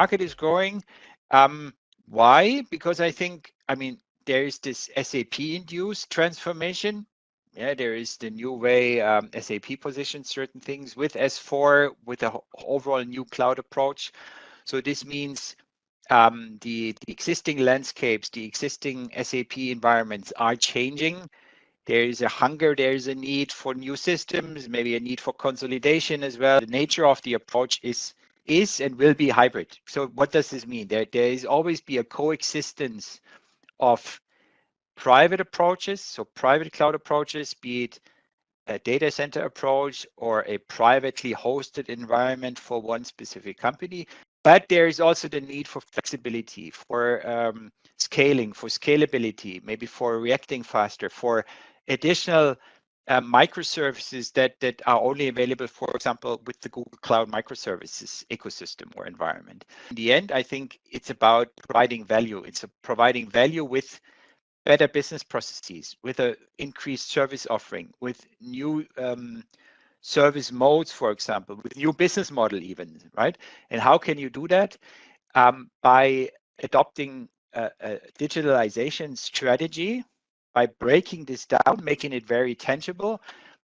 market is growing. Why? Because I think, there is this SAP-induced transformation. Yeah, there is the new way SAP positions certain things with S4, with the overall new cloud approach. So this means the existing landscapes, the existing SAP environments are changing. There is a hunger, there is a need for new systems, maybe a need for consolidation as well. The nature of the approach is and will be hybrid. So what does this mean? There is always be a coexistence of private approaches, so private cloud approaches, be it a data center approach or a privately hosted environment for one specific company. But there is also the need for flexibility, for scaling, for scalability, maybe for reacting faster, for additional microservices that are only available, for example, with the Google Cloud microservices ecosystem or environment. In the end, I think it's about providing value. It's providing value with better business processes, with an increased service offering, with new service modes, for example, with new business model even, right? And how can you do that? By adopting a digitalization strategy, by breaking this down, making it very tangible,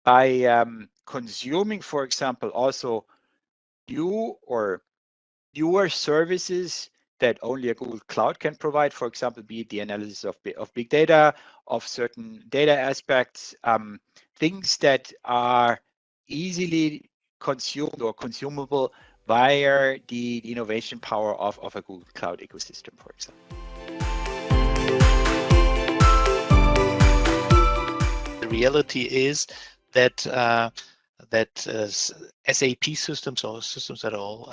by consuming, for example, also new or newer services that only a Google Cloud can provide, for example, be it the analysis of big data, of certain data aspects, things that are easily consumed or consumable via the innovation power of a Google Cloud ecosystem, for example. The reality is that SAP systems or systems at all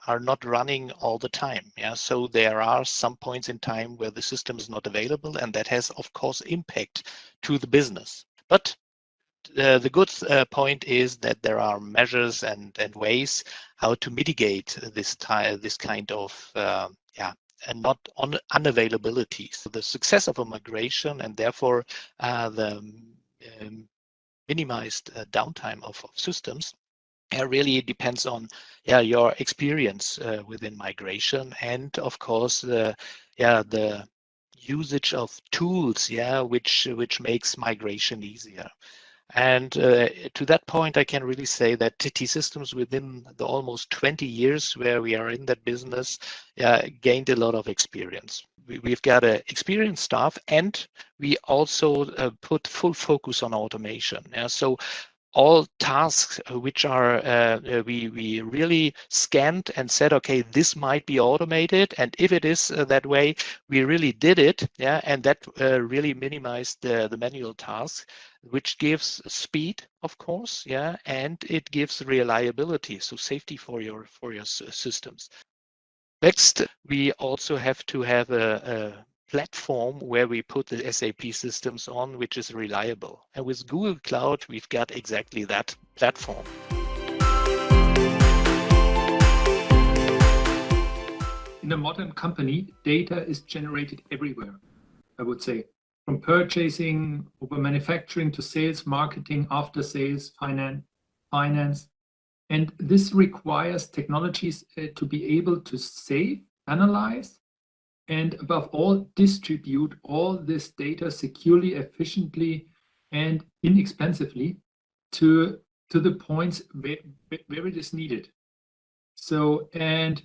are not running all the time. Yeah, so there are some points in time where the system is not available, and that has, of course, impact to the business. But the good point is that there are measures and ways how to mitigate this kind of and not unavailability. So the success of a migration and therefore the minimized downtime of systems really depends on your experience within migration, and of course the usage of tools which makes migration easier. And to that point, I can really say that TT Systems, within the almost 20 years where we are in that business, gained a lot of experience. We've got an experienced staff, and we also put full focus on automation. So all tasks which are we really scanned and said, okay, this might be automated, and if it is that way, we really did it, and that really minimized the manual tasks, which gives speed, of course, and it gives reliability, so safety for your systems. Next, we also have to have a platform where we put the SAP systems on, which is reliable. And with Google Cloud, we've got exactly that platform. In a modern company, data is generated everywhere, I would say, from purchasing over manufacturing to sales, marketing, after sales, finance. And this requires technologies to be able to save, analyze, and above all, distribute all this data securely, efficiently, and inexpensively to the points where it is needed. So, and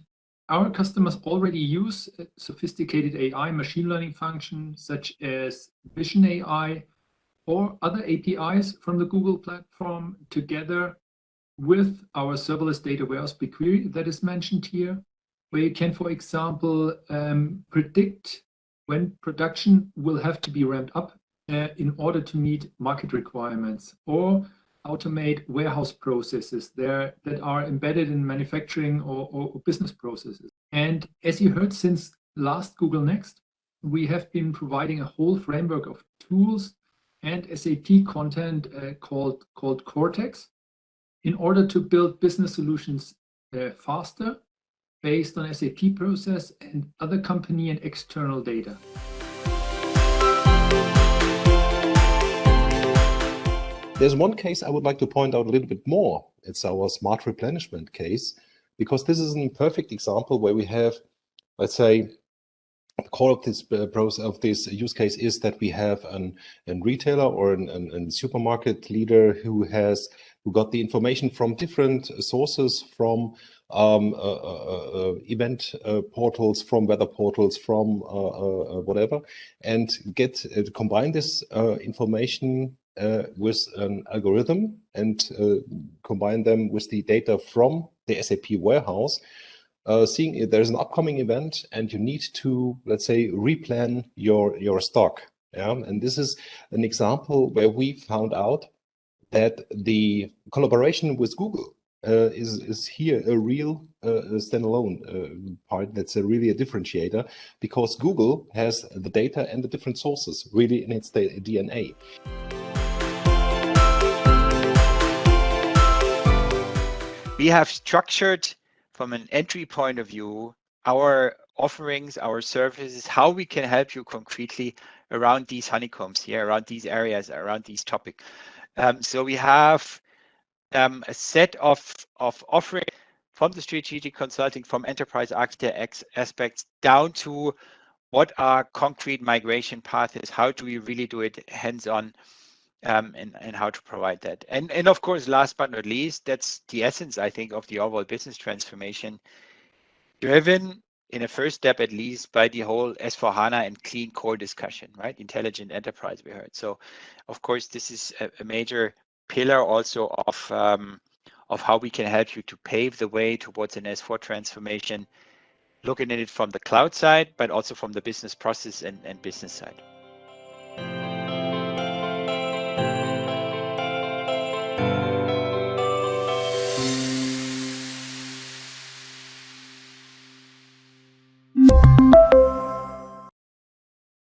our customers already use sophisticated AI machine learning functions such as Vision AI or other APIs from the Google platform, together with our serverless data warehouse BigQuery that is mentioned here, where you can, for example, predict when production will have to be ramped up in order to meet market requirements, or automate warehouse processes there that are embedded in manufacturing or business processes. And as you heard, since last Google Next, we have been providing a whole framework of tools and SAP content called Cortex, in order to build business solutions faster, based on SAP process and other company and external data. There's one case I would like to point out a little bit more. It's our smart replenishment case, because this is a perfect example where we have, let's say, the core of this process of this use case is that we have a retailer or a supermarket leader who got the information from different sources, from event portals, from weather portals, from whatever, and combine this information with an algorithm and combine them with the data from the SAP warehouse. Seeing if there's an upcoming event and you need to, let's say, replan your stock. Yeah? And this is an example where we found out that the collaboration with Google is here a real standalone part. That's really a differentiator, because Google has the data and the different sources really in its DNA. We have structured, from an entry point of view, our offerings, our services, how we can help you concretely around these honeycombs here, around these areas, around these topics. So we have a set of offerings from the strategic consulting, from enterprise architect aspects down to what are concrete migration paths, how do we really do it hands-on, and how to provide that. And of course, last but not least, that's the essence, I think, of the overall business transformation, driven in a first step, at least, by the whole S4HANA and clean core discussion, right? Intelligent enterprise, we heard. So, of course, this is a major pillar also of how we can help you to pave the way towards an S4 transformation, looking at it from the cloud side, but also from the business process and business side.